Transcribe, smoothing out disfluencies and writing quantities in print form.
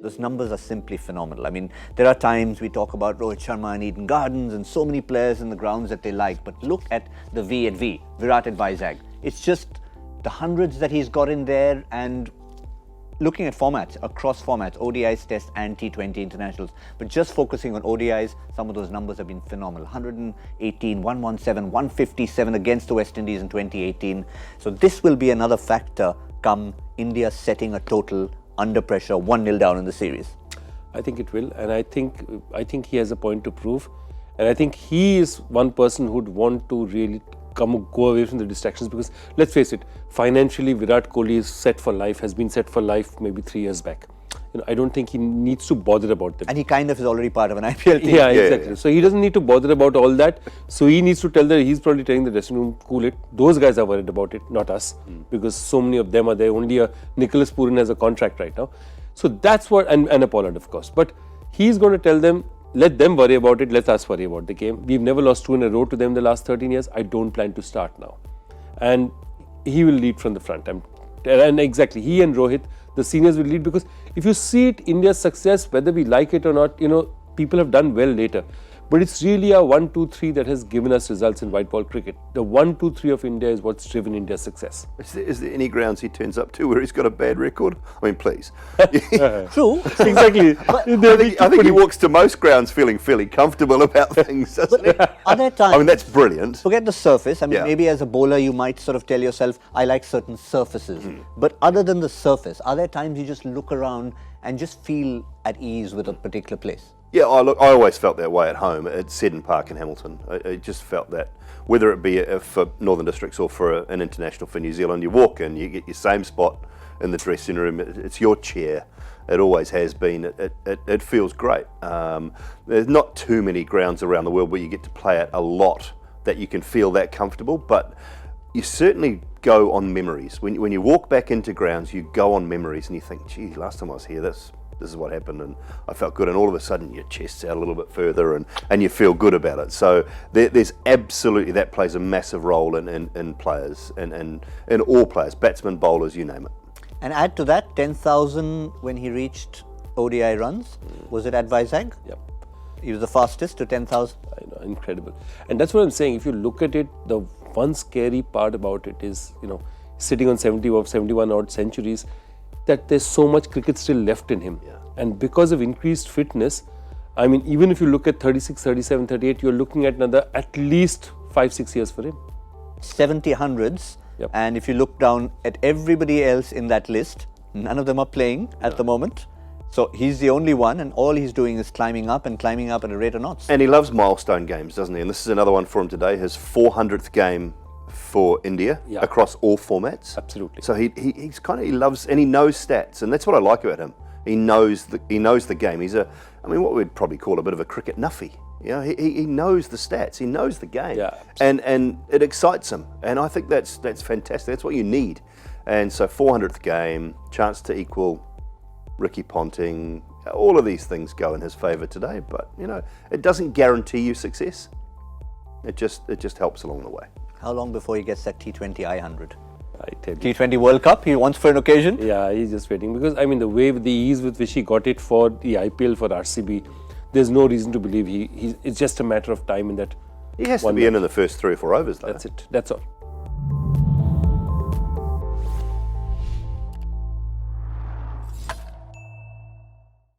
Those numbers are simply phenomenal. I mean, there are times we talk about Rohit Sharma and Eden Gardens and so many players in the grounds that they like, but look at the V at V, Virat at Vizag. It's just the hundreds that he's got in there, and looking at formats, across formats, ODIs, Test and T20 internationals, but just focusing on ODIs, some of those numbers have been phenomenal. 118, 117, 157 against the West Indies in 2018. So this will be another factor come India setting a total under pressure, 1-0 down in the series. I think it will, and I think he has a point to prove, and I think he is one person who'd want to really go away from the distractions, because let's face it, financially Virat Kohli is set for life, has been set for life maybe 3 years back. I don't think he needs to bother about them. And he kind of is already part of an IPL team. Yeah, exactly. So he doesn't need to bother about all that. So he needs to tell that he's probably telling the dressing room, cool it. Those guys are worried about it, not us, because so many of them are there. Only Nicholas Pooran has a contract right now. So that's what, and a Pollard of course. But he's going to tell them, let them worry about it, let us worry about the game. We've never lost 2 in a row to them the last 13 years. I don't plan to start now. And he will lead from the front. And exactly, he and Rohit, the seniors will lead, because if you see it, India's success, whether we like it or not, people have done well later. But it's really a 1-2-3 that has given us results in white ball cricket. The 1-2-3 of India is what's driven India's success. Is there any grounds he turns up to where he's got a bad record? I mean, please. True. Exactly. I think he walks to most grounds feeling fairly comfortable about things, doesn't he? Are there times? I mean, that's brilliant. Forget the surface. I mean, maybe as a bowler, you might sort of tell yourself, I like certain surfaces. But other than the surface, are there times you just look around and just feel at ease with a particular place? Yeah, I always felt that way at home at Seddon Park in Hamilton. I just felt that, whether it be for Northern Districts or for an international for New Zealand, you walk in, you get your same spot in the dressing room, it's your chair. It always has been. It feels great. There's not too many grounds around the world where you get to play it a lot that you can feel that comfortable, but you certainly go on memories. When you walk back into grounds, you go on memories and you think, gee, last time I was here, this is what happened and I felt good, and all of a sudden your chest's out a little bit further and you feel good about it. So there's absolutely, that plays a massive role in players and in all players, batsmen, bowlers, you name it. And add to that, 10,000 when he reached ODI runs, was it at Vizag? Yep. He was the fastest to 10,000. I know, incredible. And that's what I'm saying, if you look at it, the one scary part about it is, sitting on 70 or 71 odd centuries, that there's so much cricket still left in him. Yeah. And because of increased fitness, I mean, even if you look at 36, 37, 38, you're looking at another at least 5-6 years for him. 70 hundreds. Yep. And if you look down at everybody else in that list, none of them are playing at the moment. So he's the only one, and all he's doing is climbing up at a rate of knots. And he loves milestone games, doesn't he? And this is another one for him today, his 400th game for India across all formats. Absolutely. So he loves, and he knows stats, and that's what I like about him. He knows the game. He's what we'd probably call a bit of a cricket nuffy. He knows the stats. He knows the game. Yeah. And it excites him. And I think that's fantastic. That's what you need. And so 400th game, chance to equal Ricky Ponting. All of these things go in his favour today. But it doesn't guarantee you success. It just helps along the way. How long before he gets that T20 I-100? I tell you. T20 World Cup, he wants for an occasion? Yeah, he's just waiting, because the ease with which he got it for the IPL for RCB, there's no reason to believe it's just a matter of time in that. He has to be in the first 3 or 4 overs though. That's it. That's all.